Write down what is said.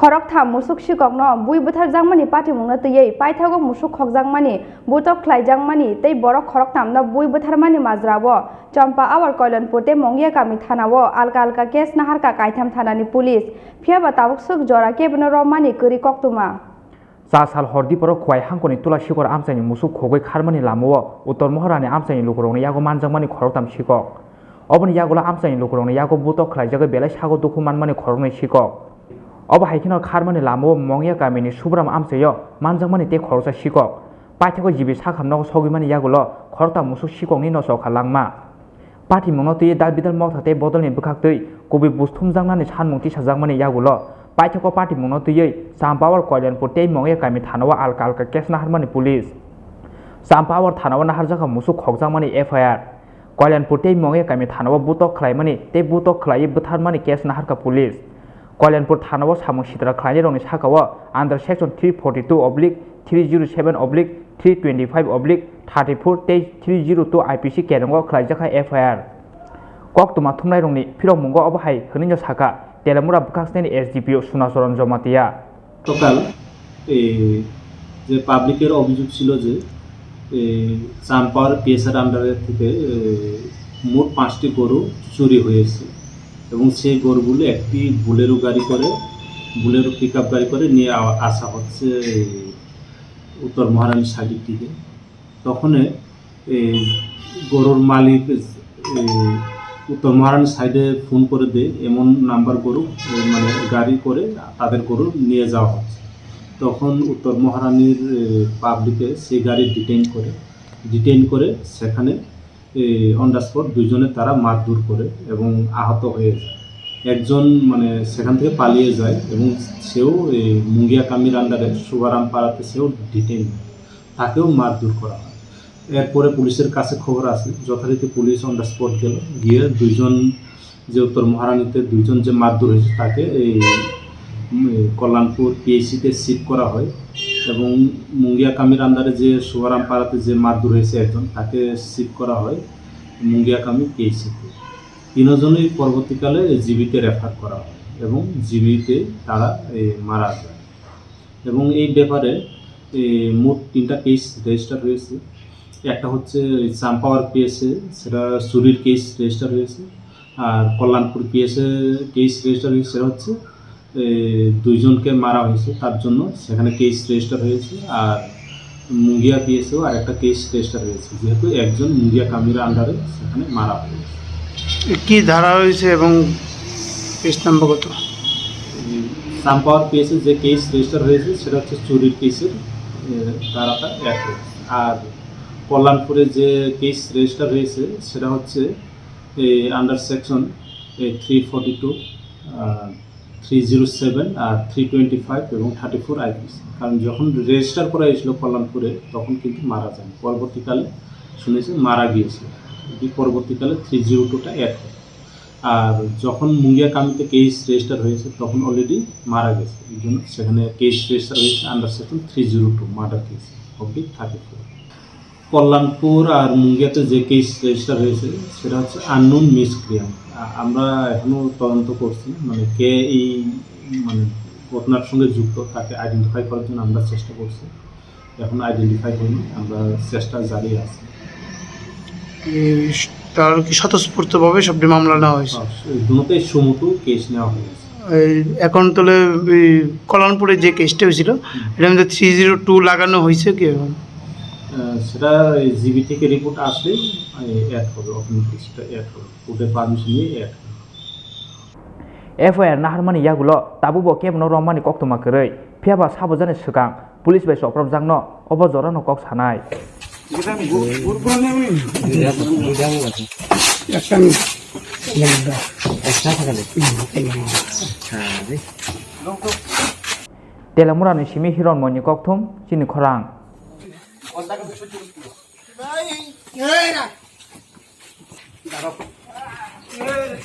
Khoroktham musuk Sikok no bui Butharjakmani Patimungo tei paithago musuk khokjakmani butok khlaijjakmani tei borok Khoroktham no bui Butharmani majrao Champa awar Koilanpur tei Mongia kami thanao alka alka case Naharkha kaitham thanani police phiaba tabuk suk jora kebno romani kuri koktuma Sal hordi poro khwai hangkoni tula Sikor amsaini musuk khogoi kharmani lamao uttor moharani amsaini lukurongni yago manjakmani Khoroktham Sikok oboni yagola amsaini lukurongni yago butok khlaijago belai sago duku manmani Khorokni Sikok Oba haikino kharmani lamao Mongia kamini subram amsayo manjakmani te Khoroksa Sikok paithego jibi sakhamno sogimani yagolo Khoroktham musuk Sikokni noso khalangma Patimungo tei dal bidal mawthate bodolni bwkhaktei kubi busthumjangnani sanmung tisajakmani yagolo paithego Patimungo tei Sampawar Koilanpur tei Mongia kami thanao alka alka case naharmani police Sampawar thanao naharjaka musuk khokjakmani FIR Koilanpur tei Mongia kami thanao butok khlaimani tei butok khlai Butharmani case Naharkha police Koilanpur thanao samung sitra khlaini rongni sakao under section 342/307/325/34 tei 302 IPC kerango khlaijaka FIR koktuma thumnai rongni Patimungo obahai hninjo saka telamura bukhaksni SDPO Sunasoron Jomatia সকাল যে পাবলিকের অভিযোগ ছিল যে চাম্পার PSR আন্ডারে থেকে মোট 5টি গরু চুরি হয়েছে এবং সেই গরুগুলো একটি বুলেরো পিকআপ গাড়ি করে নিয়ে আসা হচ্ছে উত্তর মহারানী সাইডের দিকে তখন গরুর মালিক উত্তর মহারানী সাইডে ফোন করে দেয় এমন নাম্বার গরু মানে গাড়ি করে তাদের গরু নিয়ে যাওয়া হচ্ছে তখন উত্তর মহারানীর পাবলিকে সেই গাড়ি ডিটেইন করে সেখানে অন দ্য স্পট দুজনে তারা মারধর করে এবং আহত হয়ে যায় একজন মানে সেখান থেকে পালিয়ে যায় এবং সেও মুঙ্গিয়া কামির আন্ডারে শুভারাম পাড়াতে সেও ডিটেইন তাকেও মারধর করা হয় এরপরে পুলিশের কাছে খবর আসে যথারীতি পুলিশ অন দ্য স্পট গিয়ে দুইজন যে উত্তর মহারানীতে দুইজন যে মারধর হয়েছে তাকে কল্যাণপুর পিএইচিতে শিফট করা হয় এবং মুঙ্গিয়া কামির আন্ডারে যে শুভারাম পাড়াতে যে মারধর হয়েছে একজন তাকে শিফট করা হয় মুঙ্গিয়া কামি পিএইচিতে তিনজনই পরবর্তীকালে জীবিতে রেফার করা হয় এবং জীবিতে তারা মারা যায় এবং এই ব্যাপারে মোট 3টা কেস রেজিস্টার হয়েছে একটা হচ্ছে চাম্পাওয়ার পিএসে সেটা চুরির কেস রেজিস্টার হয়েছে আর কল্যাণপুর পিএসে কেস রেজিস্টার হয়েছে সেটা হচ্ছে দুইজনকে মারা হয়েছে তার জন্য সেখানে কেস রেজিস্টার হয়েছে আর মুঙ্গিয়া পিএসেও আর একটা কেস রেজিস্টার হয়েছে যেহেতু একজন মুঙ্গিয়া কামির আন্ডারে সেখানে মারা হয়েছে কি ধারা হয়েছে এবং কেস নাম্বার কত চাম্পাওয়ার পিএসে যে কেস রেজিস্টার হয়েছে সেটা হচ্ছে চুরির কেসের ধারাটা 1 আর কল্যাণপুরে যে কেস রেজিস্টার হয়েছে সেটা হচ্ছে আন্ডার সেকশন 342 307 আর 325 এবং 34 আইপিসি কারণ যখন রেজিস্টার করা হয়েছিল কল্যাণপুরে তখন কিন্তু মারা যায় পরবর্তীকালে শুনেছি মারা গিয়েছিল পরবর্তীকালে 302টা অ্যাড হয় আর যখন মুঙ্গিয়া কামিতে কেস রেজিস্টার হয়েছে তখন অলরেডি মারা গেছে এই জন্য সেখানে কেস রেজিস্টার হয়েছে under section 302 murder case oblique 34 Kalyanpur আর মুঙ্গিয়াতে যে কেস রেজিস্টার হয়েছে সেটা হচ্ছে আননোন মিসক্রিয়ান্ট আমরা এখনও তদন্ত করছি মানে কে এই মানে ঘটনার সঙ্গে যুক্ত তাকে আইডেন্টিফাই করার জন্য আমরা চেষ্টা করছি এখন আইডেন্টিফাই হয়নি আমরা চেষ্টা জারি আছি তার কি স্বতঃস্ফূর্তভাবে সবটি মামলা নেওয়া হয়েছে দুটোতেই সমুটো কেস নেওয়া হয়েছে এখন তাহলে কল্যাণপুরে যে কেসটা হয়েছিল এটার মধ্যে 302 লাগানো হয়েছে কি সেটা জিবি থেকে রিপোর্ট আসলে অ্যাড হবে অটোমেটিক সেটা অ্যাড হবে কোর্টের পারমিশন নিয়ে অ্যাড হবে FIR naharmani yagulo tabubo kebno romani koktuma koroi phiaba sabojani sikang police bai soprobjangno obo jorano kok sanai telamurani simi hiron moni kokthum Chini Khorang Hey!